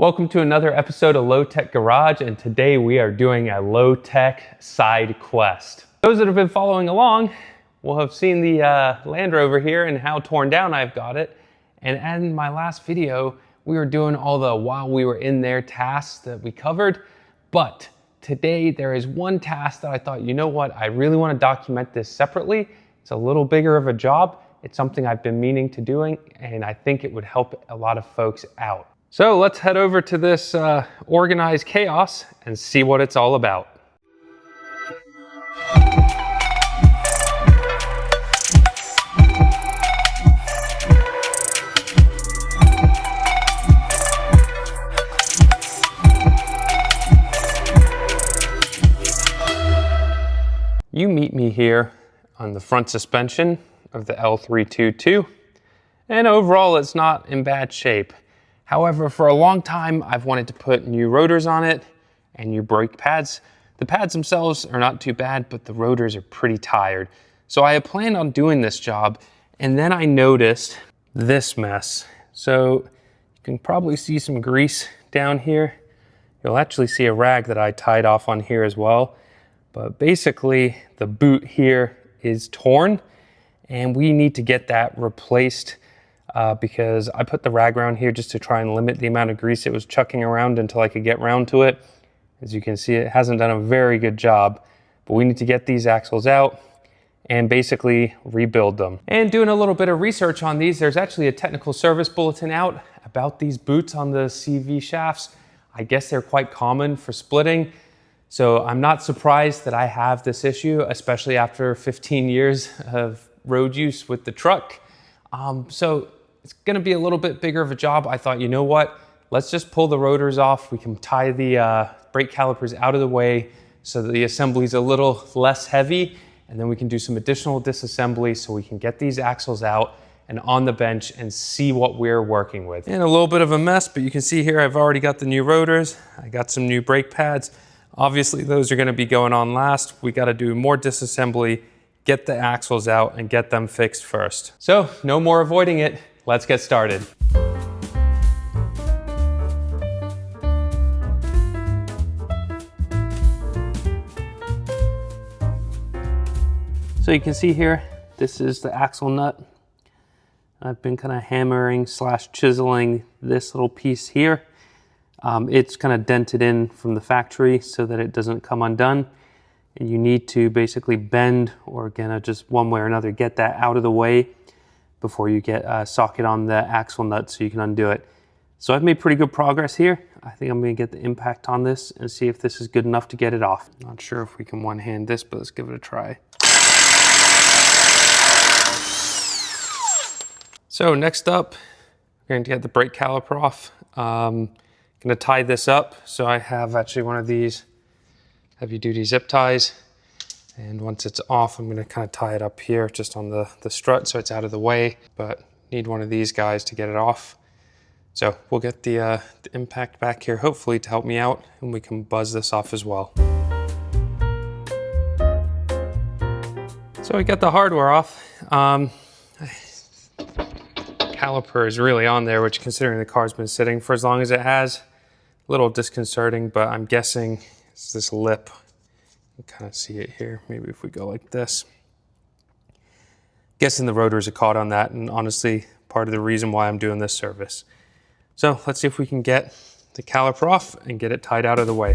Welcome to another episode of Low Tech Garage, and today we are doing a low tech side quest. Those that have been following along will have seen the Land Rover here and how torn down I've got it. And in my last video, we were doing all the while we were in there tasks that we covered. But today there is one task that I thought, you know what, I really want to document this separately. It's a little bigger of a job. It's something I've been meaning to doing, and I think it would help a lot of folks out. So let's head over to this organized chaos and see what it's all about. You meet me here on the front suspension of the L322, and overall it's not in bad shape. However, for a long time, I've wanted to put new rotors on it and new brake pads. The pads themselves are not too bad, but the rotors are pretty tired. So I had planned on doing this job, and then I noticed this mess. So you can probably see some grease down here. You'll actually see a rag that I tied off on here as well. But basically, the boot here is torn, and we need to get that replaced. Because I put the rag around here just to try and limit the amount of grease it was chucking around until I could get round to it. As you can see, it hasn't done a very good job, but we need to get these axles out and basically rebuild them. And doing a little bit of research on these, there's actually a technical service bulletin out about these boots on the CV shafts. I guess they're quite common for splitting. So I'm not surprised that I have this issue, especially after 15 years of road use with the truck. So it's gonna be a little bit bigger of a job. I thought, you know what? Let's just pull the rotors off. We can tie the brake calipers out of the way so that the assembly is a little less heavy, and then we can do some additional disassembly so we can get these axles out and on the bench and see what we're working with. And a little bit of a mess, but you can see here I've already got the new rotors. I got some new brake pads. Obviously those are gonna be going on last. We gotta do more disassembly, get the axles out and get them fixed first. So no more avoiding it. Let's get started. So you can see here, this is the axle nut. I've been kind of hammering / chiseling this little piece here. It's kind of dented in from the factory so that it doesn't come undone. And you need to basically bend, or again, just one way or another, get that out of the way before you get a socket on the axle nut so you can undo it. So I've made pretty good progress here. I think I'm gonna get the impact on this and see if this is good enough to get it off. Not sure if we can one hand this, but let's give it a try. So next up, we're going to get the brake caliper off. I'm gonna tie this up. So I have actually one of these heavy duty zip ties. And once it's off, I'm gonna kind of tie it up here just on the strut so it's out of the way, but need one of these guys to get it off. So we'll get the impact back here, hopefully to help me out, and we can buzz this off as well. So we got the hardware off. Caliper is really on there, which considering the car's been sitting for as long as it has, a little disconcerting, but I'm guessing it's this lip. You can kind of see it here. Maybe if we go like this. Guessing the rotors are caught on that, and honestly, part of the reason why I'm doing this service. So let's see if we can get the caliper off and get it tied out of the way.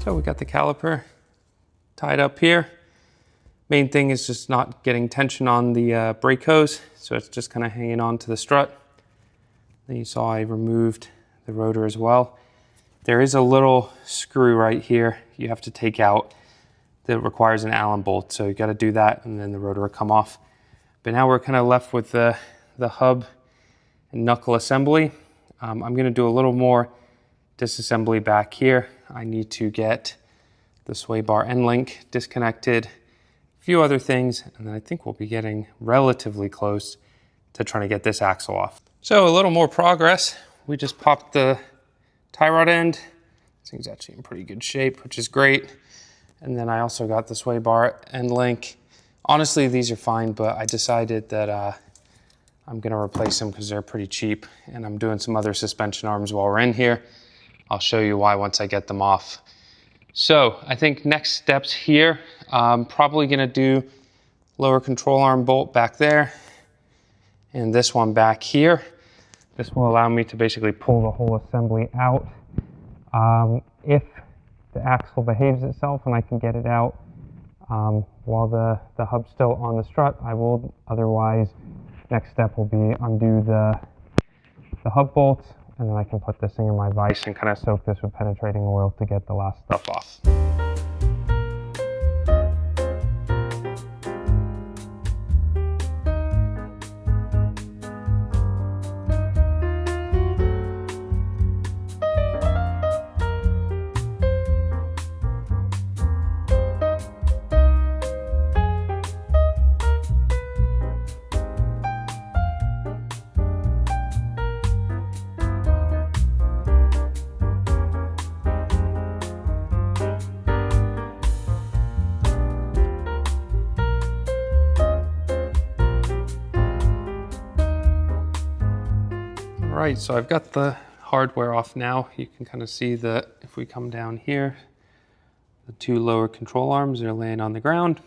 So we got the caliper tied up here. Main thing is just not getting tension on the brake hose, so it's just kind of hanging on to the strut. Then you saw I removed the rotor as well. There is a little screw right here you have to take out that requires an Allen bolt, so you got to do that and then the rotor will come off. But now we're kind of left with the hub and knuckle assembly. I'm going to do a little more disassembly back here. I need to get the sway bar end link disconnected, few other things, and then I think we'll be getting relatively close to trying to get this axle off. So a little more progress. We just popped the tie rod end. This thing's actually in pretty good shape, which is great. And then I also got the sway bar end link Honestly, these are fine, but I decided that I'm gonna replace them because they're pretty cheap, and I'm doing some other suspension arms while we're in here. I'll show you why once I get them off. So I think next steps here, I'm probably gonna do lower control arm bolt back there and this one back here. This will allow me to basically pull the whole assembly out. If the axle behaves itself and I can get it out while the hub's still on the strut, I will. Otherwise, next step will be undo the hub bolts, and then I can put this thing in my vise and kind of soak this with penetrating oil to get the last stuff off. All right, so I've got the hardware off now. You can kind of see that if we come down here, the two lower control arms are laying on the ground.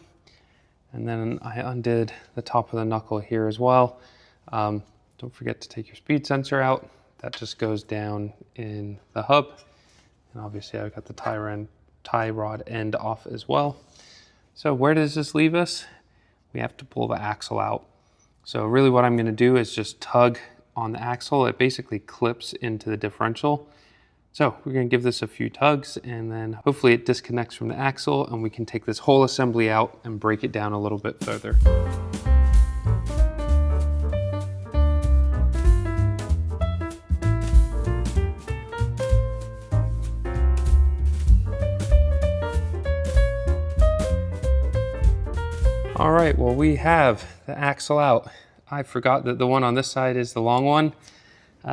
And then I undid the top of the knuckle here as well. Don't forget to take your speed sensor out. That just goes down in the hub. And obviously I've got the tie rod end off as well. So where does this leave us? We have to pull the axle out. So really what I'm gonna do is just tug on the axle. It basically clips into the differential. So we're gonna give this a few tugs, and then hopefully it disconnects from the axle and we can take this whole assembly out and break it down a little bit further. All right, well, we have the axle out. I forgot that the one on this side is the long one.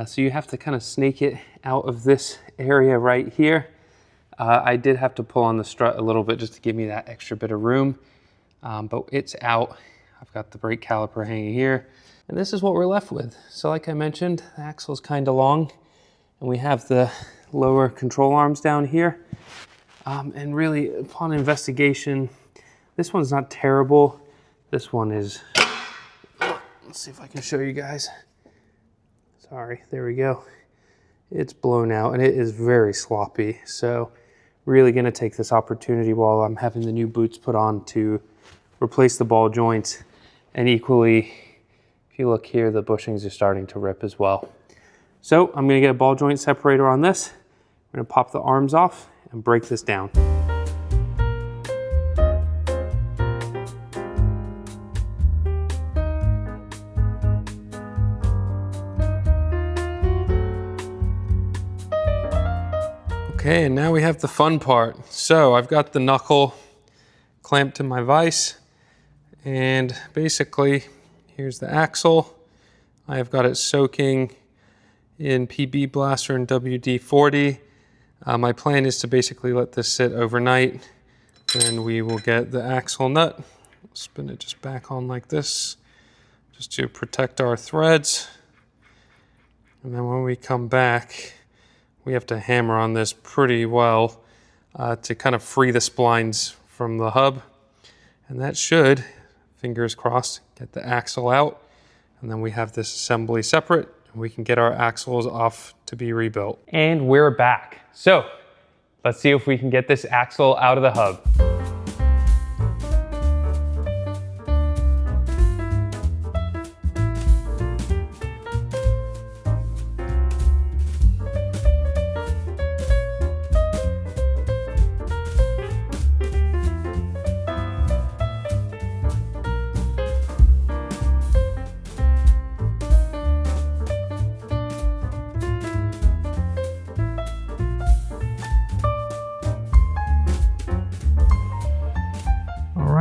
So you have to kind of snake it out of this area right here. I did have to pull on the strut a little bit just to give me that extra bit of room, but it's out. I've got the brake caliper hanging here, and this is what we're left with. So like I mentioned, the axle is kind of long, and we have the lower control arms down here. And really, upon investigation, this one's not terrible. This one is, let's see if I can show you guys. Sorry, there we go. It's blown out and it is very sloppy. So really gonna take this opportunity while I'm having the new boots put on to replace the ball joints. And equally, if you look here, the bushings are starting to rip as well. So I'm gonna get a ball joint separator on this. I'm gonna pop the arms off and break this down. Okay, and now we have the fun part. So I've got the knuckle clamped to my vise, and basically here's the axle. I have got it soaking in PB Blaster and WD-40. My plan is to basically let this sit overnight. Then we will get the axle nut, spin it just back on like this, just to protect our threads. And then when we come back, we have to hammer on this pretty well to kind of free the splines from the hub. And that should, fingers crossed, get the axle out. And then we have this assembly separate, and we can get our axles off to be rebuilt. And we're back. So let's see if we can get this axle out of the hub.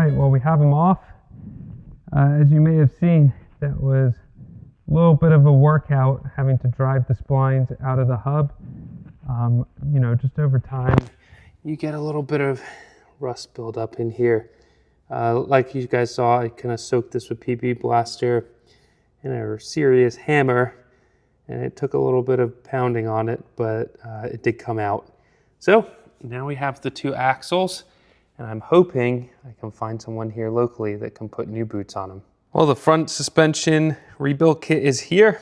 Well, we have them off. As you may have seen, that was a little bit of a workout having to drive the splines out of the hub. You know, just over time, you get a little bit of rust buildup in here. Like you guys saw, I kind of soaked this with PB Blaster and a serious hammer, and it took a little bit of pounding on it, but it did come out. So now we have the 2 axles, and I'm hoping I can find someone here locally that can put new boots on them. Well, the front suspension rebuild kit is here.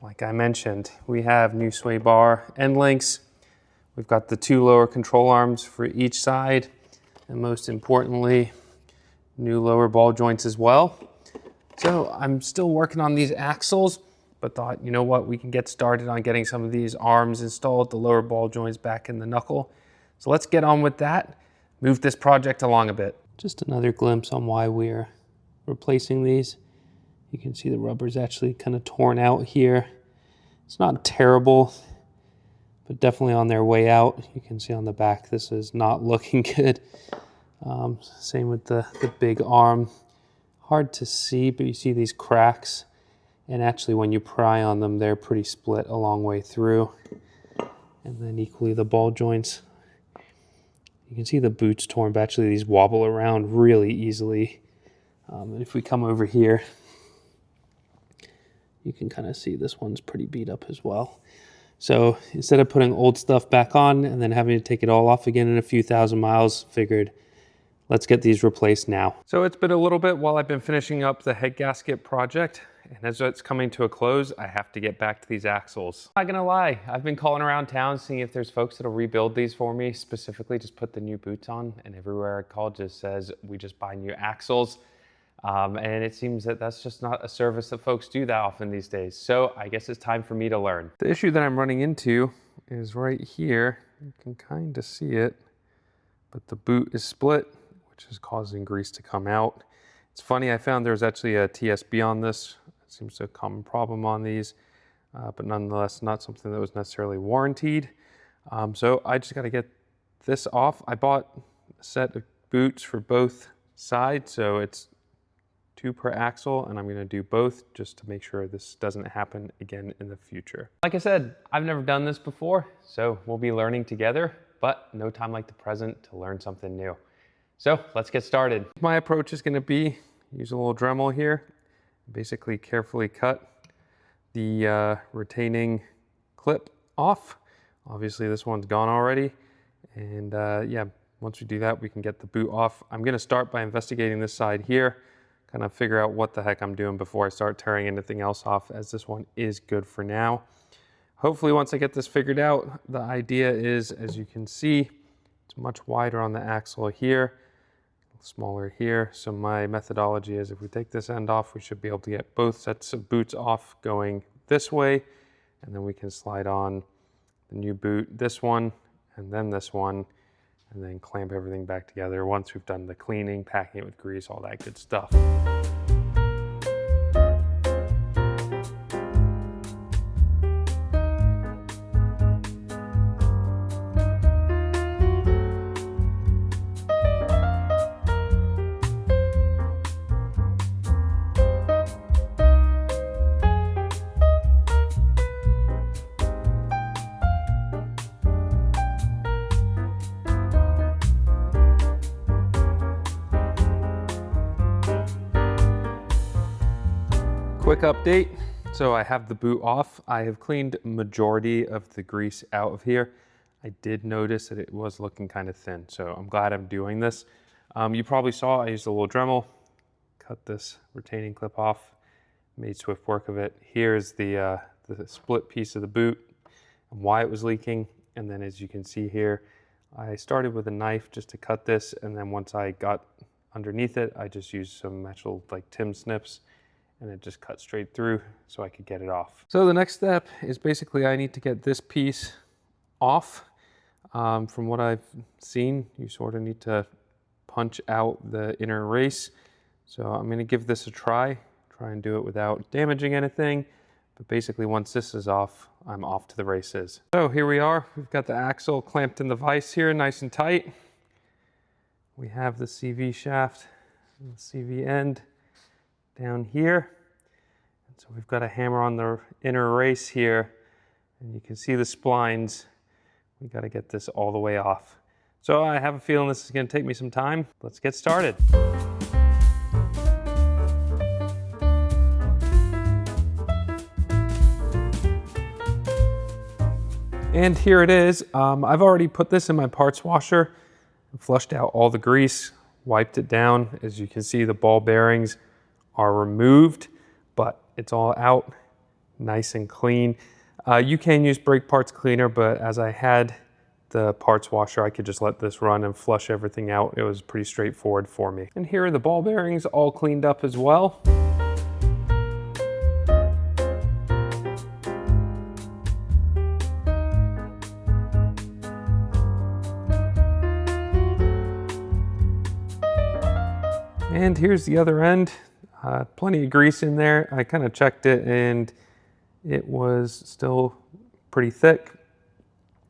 Like I mentioned, we have new sway bar end links. We've got the 2 lower control arms for each side, and most importantly, new lower ball joints as well. So I'm still working on these axles, but thought, you know what, we can get started on getting some of these arms installed, the lower ball joints back in the knuckle. So let's get on with that, move this project along a bit. Just another glimpse on why we're replacing these. You can see the rubber's actually kind of torn out here. It's not terrible, but definitely on their way out. You can see on the back, this is not looking good. Same with the big arm. Hard to see, but you see these cracks. And actually when you pry on them, they're pretty split a long way through. And then equally the ball joints. You can see the boots torn, but actually these wobble around really easily. And if we come over here, you can kind of see this one's pretty beat up as well. So instead of putting old stuff back on and then having to take it all off again in a few thousand miles, figured let's get these replaced now. So it's been a little bit while I've been finishing up the head gasket project, and as it's coming to a close, I have to get back to these axles. Not gonna lie, I've been calling around town seeing if there's folks that'll rebuild these for me, specifically just put the new boots on, and everywhere I call just says, we just buy new axles. And it seems that that's just not a service that folks do that often these days. So I guess it's time for me to learn. The issue that I'm running into is right here. You can kind of see it, but the boot is split, which is causing grease to come out. It's funny, I found there's actually a TSB on this. It seems to be a common problem on these, but nonetheless, not something that was necessarily warranted. So I just got to get this off. I bought a set of boots for both sides, so it's 2 per axle, and I'm gonna do both just to make sure this doesn't happen again in the future. Like I said, I've never done this before, so we'll be learning together, but no time like the present to learn something new. So let's get started. My approach is gonna be, use a little Dremel here, basically carefully cut the retaining clip off. Obviously this one's gone already, and yeah, once we do that, we can get the boot off. I'm gonna start by investigating this side here, kind of figure out what the heck I'm doing before I start tearing anything else off, as this one is good for now. Hopefully once I get this figured out, the idea is, as you can see, it's much wider on the axle here, smaller here. So my methodology is if we take this end off, we should be able to get both sets of boots off going this way, and then we can slide on the new boot, this one, and then this one, and then clamp everything back together once we've done the cleaning, packing it with grease, all that good stuff. Quick update. So I have the boot off. I have cleaned majority of the grease out of here. I did notice that it was looking kind of thin, so I'm glad I'm doing this. You probably saw I used a little Dremel, cut this retaining clip off, made swift work of it. Here's the split piece of the boot and why it was leaking. And then as you can see here, I started with a knife just to cut this, and then once I got underneath it, I just used some metal like Tim snips, and it just cut straight through so I could get it off. So the next step is basically I need to get this piece off. From what I've seen, you sort of need to punch out the inner race. So I'm gonna give this a try and do it without damaging anything. But basically once this is off, I'm off to the races. So here we are, we've got the axle clamped in the vise here, nice and tight. We have the CV shaft and the CV end down here. And so we've got a hammer on the inner race here, and you can see the splines. We got to get this all the way off. So I have a feeling this is going to take me some time. Let's get started. And here it is. I've already put this in my parts washer, flushed out all the grease, wiped it down. As you can see, the ball bearings are removed, but it's all out nice and clean. You can use brake parts cleaner, but as I had the parts washer, I could just let this run and flush everything out. It was pretty straightforward for me. And here are the ball bearings all cleaned up as well. And here's the other end. Plenty of grease in there. I kind of checked it and it was still pretty thick.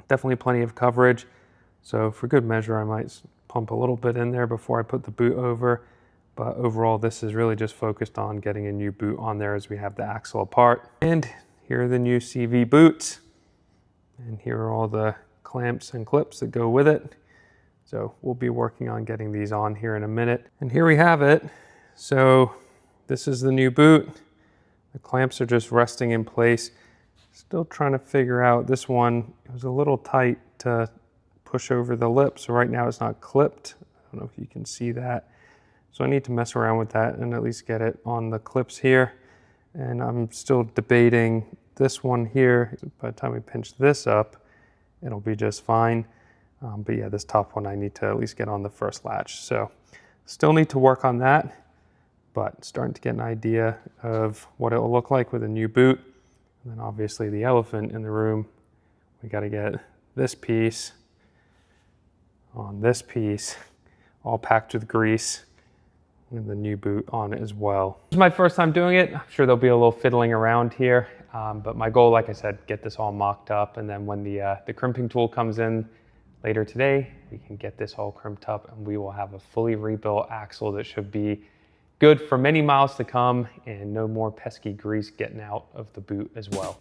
Definitely plenty of coverage. So for good measure, I might pump a little bit in there before I put the boot over. But overall, this is really just focused on getting a new boot on there as we have the axle apart. And here are the new CV boots. And here are all the clamps and clips that go with it. So we'll be working on getting these on here in a minute. And here we have it. So this is the new boot. The clamps are just resting in place. Still trying to figure out this one. It was a little tight to push over the lip. So right now it's not clipped. I don't know if you can see that. So I need to mess around with that and at least get it on the clips here. And I'm still debating this one here. By the time we pinch this up, it'll be just fine. But yeah, this top one I need to at least get on the first latch. So still need to work on that, but starting to get an idea of what it will look like with a new boot. And then obviously the elephant in the room, we got to get this piece on this piece, all packed with grease, and the new boot on it as well. This is my first time doing it. I'm sure there'll be a little fiddling around here, but my goal, like I said, get this all mocked up, and then when the crimping tool comes in later today, we can get this all crimped up and we will have a fully rebuilt axle that should be good for many miles to come and no more pesky grease getting out of the boot as well.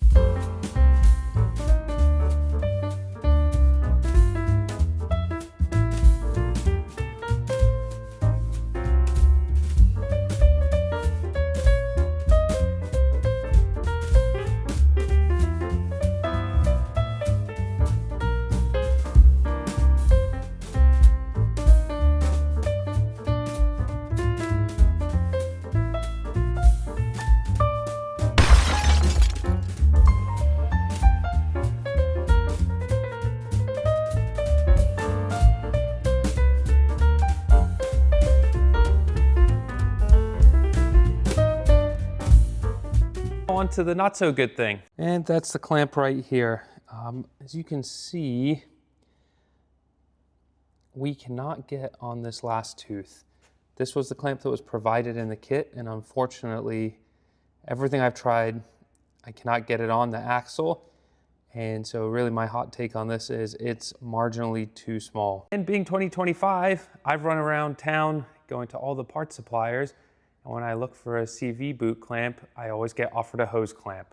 On to the not so good thing. And that's the clamp right here. As you can see, we cannot get on this last tooth. This was the clamp that was provided in the kit, and unfortunately, everything I've tried, I cannot get it on the axle. And so really my hot take on this is it's marginally too small. And being 2025, I've run around town going to all the parts suppliers. And when I look for a CV boot clamp, I always get offered a hose clamp.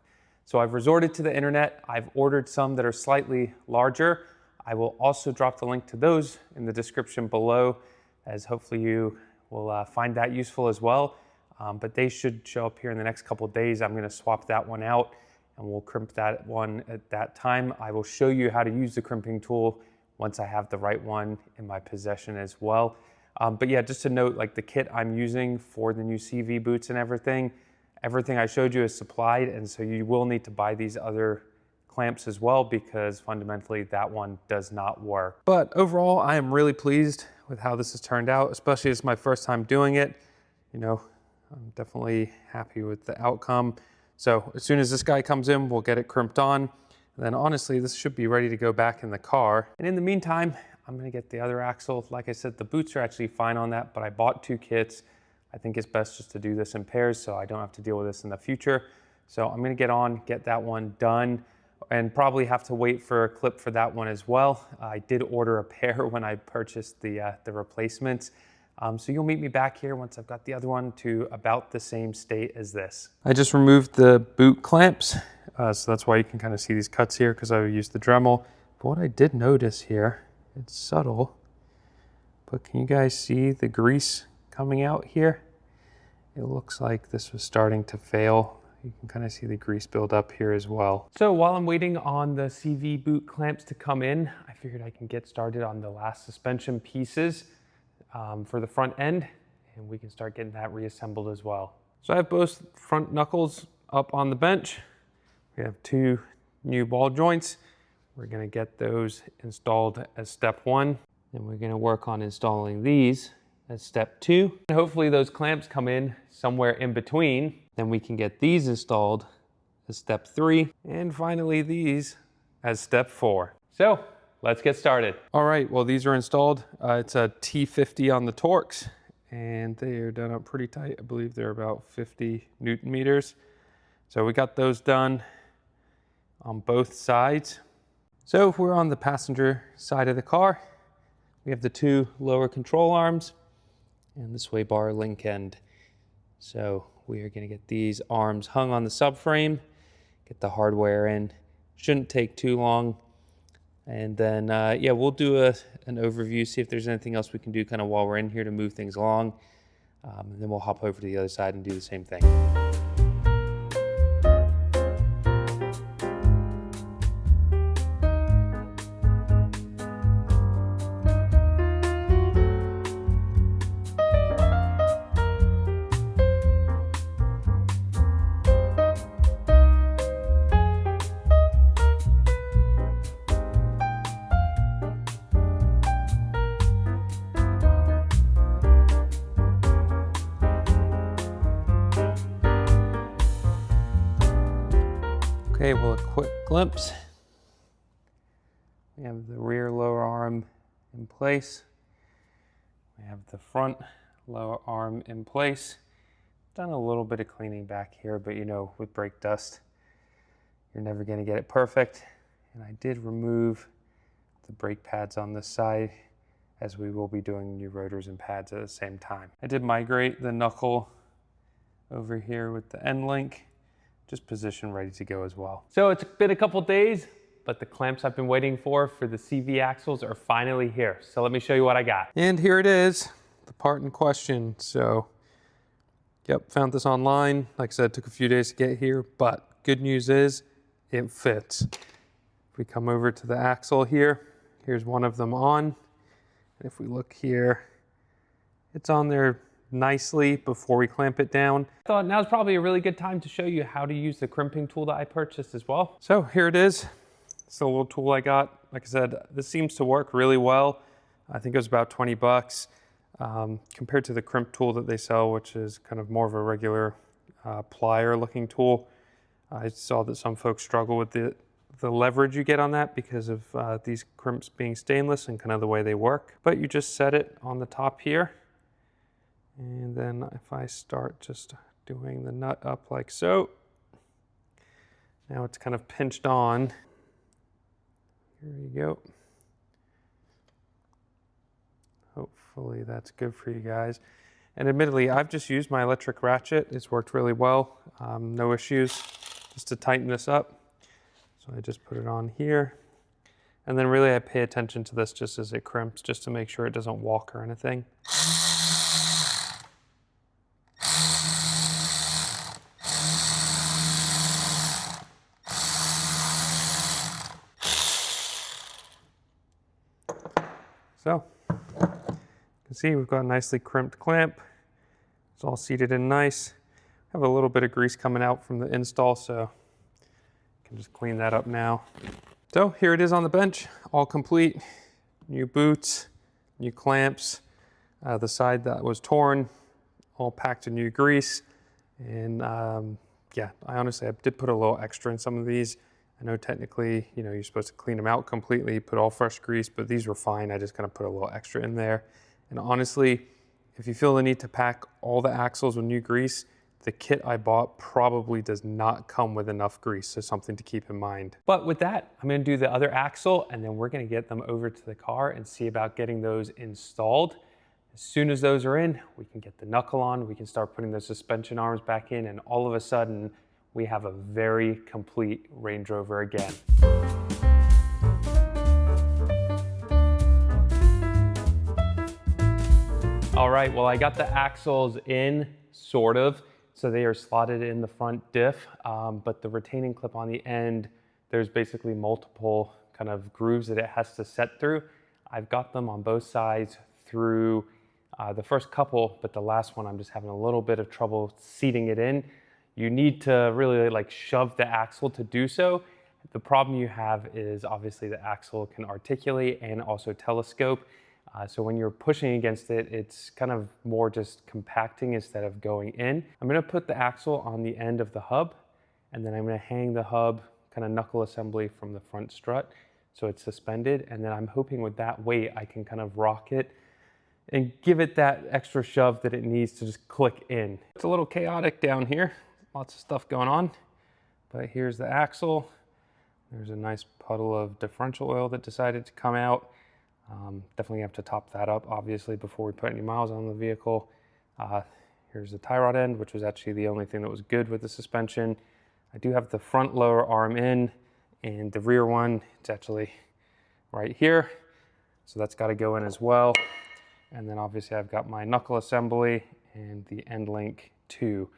So I've resorted to the internet. I've ordered some that are slightly larger. I will also drop the link to those in the description below, as hopefully you will find that useful as well. But they should show up here in the next couple of days. I'm gonna swap that one out and we'll crimp that one at that time. I will show you how to use the crimping tool once I have the right one in my possession as well. But yeah, just to note, like the kit I'm using for the new CV boots and everything I showed you is supplied, and so you will need to buy these other clamps as well because fundamentally that one does not work. But overall, I am really pleased with how this has turned out, especially as my first time doing it. You know, I'm definitely happy with the outcome. So as soon as this guy comes in, we'll get it crimped on. And then honestly, this should be ready to go back in the car. And in the meantime, I'm gonna get the other axle. Like I said, the boots are actually fine on that, but I bought 2 kits. I think it's best just to do this in pairs so I don't have to deal with this in the future. So I'm gonna get on, get that one done, and probably have to wait for a clip for that one as well. I did order a pair when I purchased the replacements. So you'll meet me back here once I've got the other one to about the same state as this. I just removed the boot clamps. So that's why you can kind of see these cuts here because I used the Dremel. But what I did notice here, it's subtle, But can you guys see the grease coming out here? It looks like this was starting to fail. You can kind of see the grease build up here as well. So while I'm waiting on the CV boot clamps to come in, I figured I can get started on the last suspension pieces for the front end, and we can start getting that reassembled as well. So I have both front knuckles up on the bench. We have 2 new ball joints. We're gonna get those installed as step 1. And we're gonna work on installing these as step 2. And hopefully those clamps come in somewhere in between. Then we can get these installed as step 3. And finally these as step 4. So let's get started. All right, well, these are installed. It's a T50 on the Torx, and they are done up pretty tight. I believe they're about 50 Newton meters. So we got those done on both sides. So if we're on the passenger side of the car, we have the 2 lower control arms and the sway bar link end. So we are gonna get these arms hung on the subframe, get the hardware in. Shouldn't take too long. And then, yeah, we'll do an overview, see if there's anything else we can do kind of while we're in here to move things along. And then we'll hop over to the other side and do the same thing. Okay, well, a quick glimpse. We have the rear lower arm in place. We have the front lower arm in place. Done a little bit of cleaning back here, but you know, with brake dust, you're never gonna get it perfect. And I did remove the brake pads on this side, as we will be doing new rotors and pads at the same time. I did migrate the knuckle over here with the end link, just position ready to go as well. So it's been a couple days, but the clamps I've been waiting for the CV axles are finally here. So let me show you what I got. And here it is, the part in question. So, yep, found this online. Like I said, it took a few days to get here, but good news is it fits. If we come over to the axle here, here's one of them on. And if we look here, it's on there nicely before we clamp it down. I thought now's probably a really good time to show you how to use the crimping tool that I purchased as well. So here it is. It's a little tool I got. Like I said, this seems to work really well. I think it was about 20 bucks compared to the crimp tool that they sell, which is kind of more of a regular plier looking tool. I saw that some folks struggle with the leverage you get on that because of these crimps being stainless and kind of the way they work. But you just set it on the top here. And then if I start just doing the nut up like so, now it's kind of pinched on. Here you go. Hopefully that's good for you guys. And admittedly, I've just used my electric ratchet. It's worked really well, no issues, just to tighten this up. So I just put it on here. And then really I pay attention to this just as it crimps, just to make sure it doesn't walk or anything. So, you can see we've got a nicely crimped clamp. It's all seated in nice. I have a little bit of grease coming out from the install, so I can just clean that up now. So here it is on the bench, all complete. New boots, new clamps, the side that was torn, all packed in new grease. And yeah, I honestly did put a little extra in some of these. I know technically, you know, you're supposed to clean them out completely, put all fresh grease, but these were fine. I just kind of put a little extra in there. And honestly, if you feel the need to pack all the axles with new grease, the kit I bought probably does not come with enough grease, so something to keep in mind. But with that, I'm gonna do the other axle, and then we're gonna get them over to the car and see about getting those installed. As soon as those are in, we can get the knuckle on, we can start putting the suspension arms back in, and all of a sudden, we have a very complete Range Rover again. All right, well, I got the axles in, sort of. So they are slotted in the front diff, but the retaining clip on the end, there's basically multiple kind of grooves that it has to set through. I've got them on both sides through the first couple, but the last one I'm just having a little bit of trouble seating it in. You need to really like shove the axle to do so. The problem you have is obviously the axle can articulate and also telescope. So when you're pushing against it, it's kind of more just compacting instead of going in. I'm gonna put the axle on the end of the hub, and then I'm gonna hang the hub kind of knuckle assembly from the front strut so it's suspended. And then I'm hoping with that weight, I can kind of rock it and give it that extra shove that it needs to just click in. It's a little chaotic down here, lots of stuff going on, but here's the axle. There's a nice puddle of differential oil that decided to come out. Definitely have to top that up, obviously, before we put any miles on the vehicle. Here's the tie rod end, which was actually the only thing that was good with the suspension. I do have the front lower arm in, and the rear one, it's actually right here. So that's got to go in as well. And then obviously I've got my knuckle assembly and the end link too.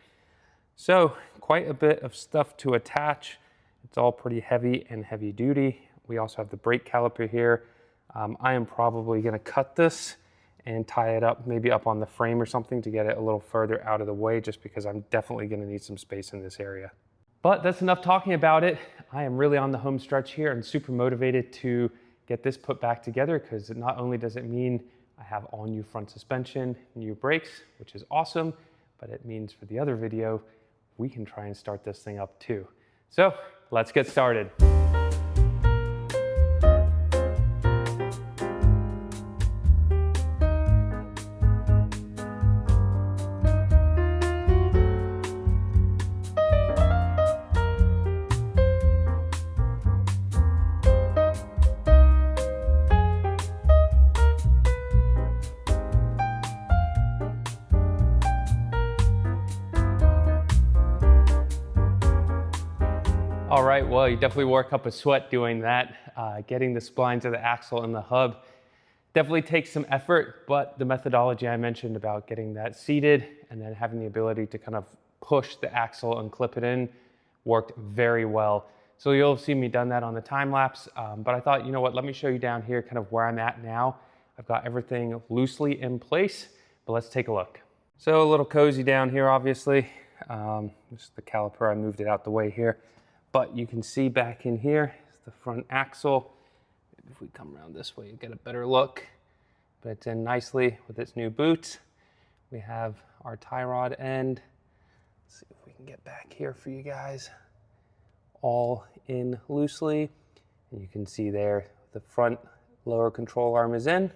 So quite a bit of stuff to attach. It's all pretty heavy and heavy duty. We also have the brake caliper here. I am probably gonna cut this and tie it up, maybe up on the frame or something to get it a little further out of the way, just because I'm definitely gonna need some space in this area. But that's enough talking about it. I am really on the home stretch here and super motivated to get this put back together, because not only does it mean I have all new front suspension, new brakes, which is awesome, but it means for the other video, we can try and start this thing up too. So let's get started. All right, well, you definitely work up a sweat doing that. Getting the splines of the axle and the hub definitely takes some effort, but the methodology I mentioned about getting that seated and then having the ability to kind of push the axle and clip it in worked very well. So you'll have seen me done that on the time lapse, but I thought, you know what, let me show you down here kind of where I'm at now. I've got everything loosely in place, but let's take a look. So a little cozy down here, obviously. This is the caliper, I moved it out the way here. But you can see back in here is the front axle. Maybe if we come around this way, you get a better look. But it's in nicely with its new boots. We have our tie rod end. Let's see if we can get back here for you guys. All in loosely. And you can see there the front lower control arm is in.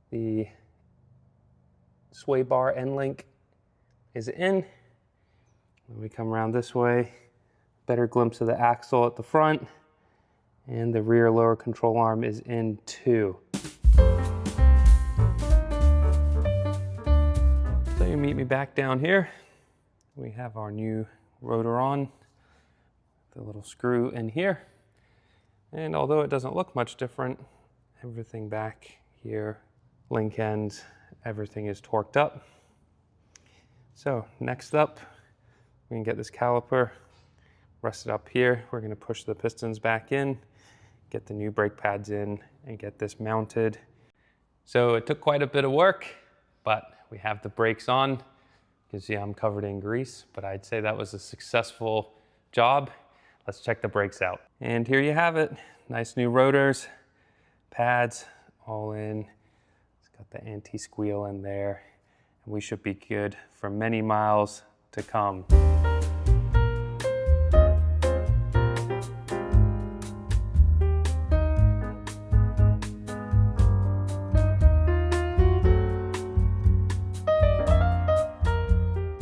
The sway bar end link is in. When we come around this way, better glimpse of the axle at the front, and the rear lower control arm is in too. So you meet me back down here. We have our new rotor on, the little screw in here. And although it doesn't look much different, everything back here, link ends, everything is torqued up. So next up, we can get this caliper rested up here. We're going to push the pistons back in, get the new brake pads in, and get this mounted. So it took quite a bit of work, but we have the brakes on. You can see I'm covered in grease, but I'd say that was a successful job. Let's check the brakes out. And here you have it. Nice new rotors, pads, all in. It's got the anti-squeal in there. And we should be good for many miles to come.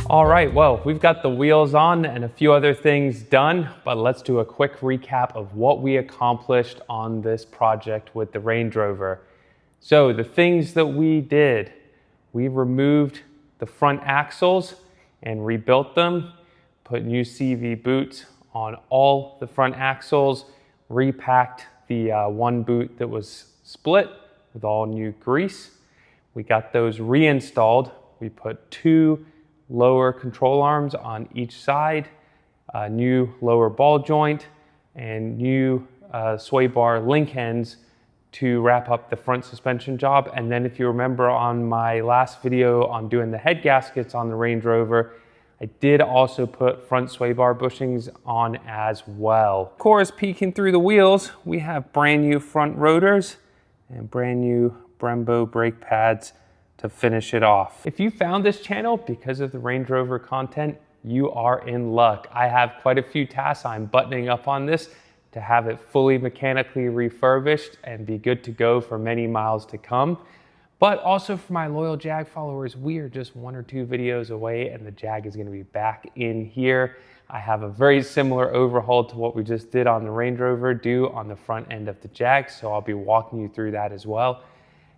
All right, well, we've got the wheels on and a few other things done, but let's do a quick recap of what we accomplished on this project with the Range Rover. So the things that we did, we removed the front axles and rebuilt them, put new CV boots on all the front axles, repacked the one boot that was split with all new grease. We got those reinstalled. We put 2 lower control arms on each side, a new lower ball joint, and new sway bar link ends to wrap up the front suspension job. And then if you remember on my last video on doing the head gaskets on the Range Rover, I did also put front sway bar bushings on as well. Of course, peeking through the wheels, we have brand new front rotors and brand new Brembo brake pads to finish it off. If you found this channel because of the Range Rover content, you are in luck. I have quite a few tasks I'm buttoning up on this to have it fully mechanically refurbished and be good to go for many miles to come. But also for my loyal Jag followers, we are just 1 or 2 videos away and the Jag is going to be back in here. I have a very similar overhaul to what we just did on the Range Rover due on the front end of the Jag, so I'll be walking you through that as well.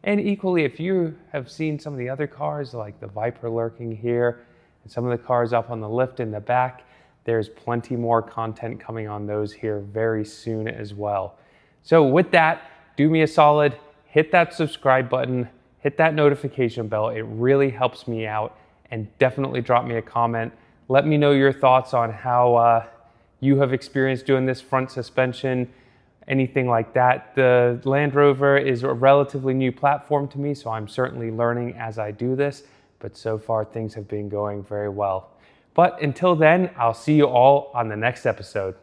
And equally, if you have seen some of the other cars like the Viper lurking here and some of the cars up on the lift in the back, there's plenty more content coming on those here very soon as well. So with that, do me a solid, hit that subscribe button, hit that notification bell. It really helps me out, and definitely drop me a comment. Let me know your thoughts on how you have experienced doing this front suspension, anything like that. The Land Rover is a relatively new platform to me, so I'm certainly learning as I do this, but so far things have been going very well. But until then, I'll see you all on the next episode.